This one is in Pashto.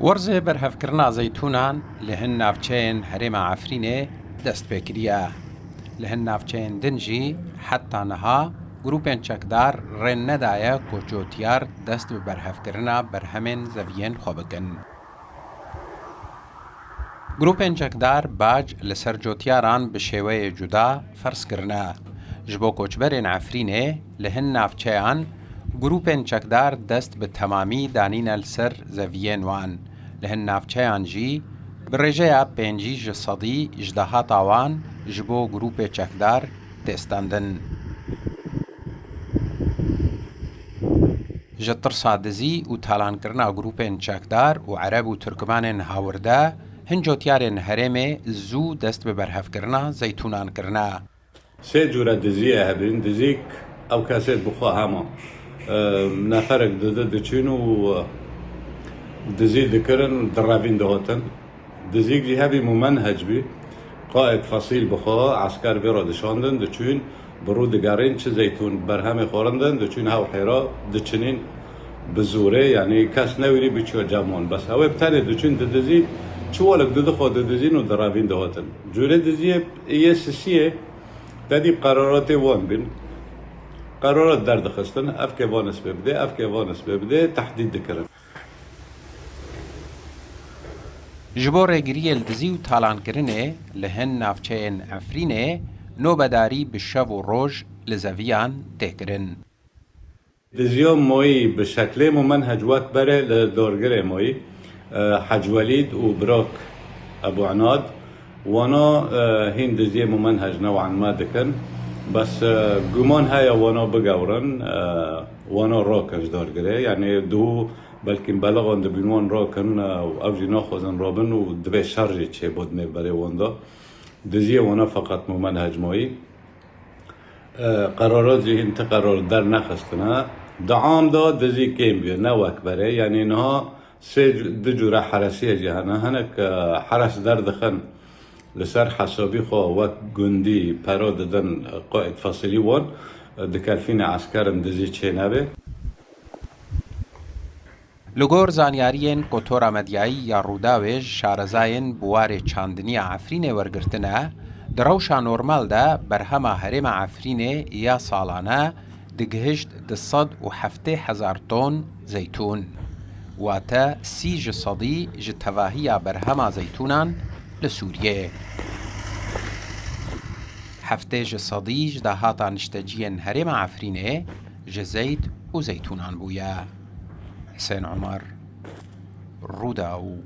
ورزه برهفکرنا زیتونان لهن نافچین هرم عفرینه دست بکریه. لهن نافچین دنجی حتی نها گروپین چکدار رن ندایه کوچوتیار دست برهفکرنا برهمن زوین خوابکن. گروپین چکدار باج لسر جوتیاران بشوی جدا فرس کرنا. جبو کوچبرین عفرینه لهن نافچیان گروپین چکدار دست به تمامی دانین السر زوین وان. لهن نافچیان جی برژه پنجی جسدی اجدهات آوان جبو گروپ چکدار تستاندن. جتر سادزی و تالان کرنا گروپین چکدار و عرب و ترکمان هاورده هنجوتیارن هرمه زو دست به برهف کرنا زیتونان کرنا. سه جورة دزية هبين دزيك أو كاسات بخوا هما نفرق دچينو دزي ذكرن درابين دهوتن دزيك جي هبي ممنهج بي قائد فصيل بخوا عسكر بيرا دشاندن دچين برو دقارين چه زيتون برهم خورندن دچين هاو حيرا دچنين بزوره يعني كاس نويري بيچو جامون بس هاو بتاني دچين دزي چوالك دخوا دزين و درابين دهوتن جورة دزية يسسية تدي قرارات وان بين قرارات درد خستن افكي وانس ببدأ افكي وانس ببدأ تحديد ذكرن جبور گریل دزی و تالان کرنه لهن نافچین عفرینه نوبداری بشو و روج لزویان تکرن. دزيوم موي بشكل ممنهج وكبره لدورجره موي حج وليد وبروك ابو عناد وانا هين دزيه ممنهج نوعا ما دكن بس قمان هاي وانا بقورن وانا راكش دورجره يعني دو بلكن بلغن دبينوان راكن او جي ناخذن رابن ودبي شرجي تشي بود مبري واندا دزيه وانا فقط ممنهج موي قرارات زي انت قرار در نخستنا دعام دا دزي كيم بيه نوك بري يعني انها سي دجورة حرسية جهانا هنك حرس در دخن لسر حسابي خوا وك جندي پرا ددن قائد فصلي وان دكالفين عسكرن دزي چه نبه لگور زانیارین کتورا مدیایی یا روداویج شارزاین بوار چاندنی عفرینه ورگرتنه دروشا نورمال ده برهما هرم عفرینه یا سالانه دگهشت دصد و 7,000 طن زيتون واتا سی جصدی جتواهی برهما زيتونان لسوریه 7 جصدی جدهاتا نشتجین هرم عفرینه جزيت و زيتونان بويا. حسين عمر روداو.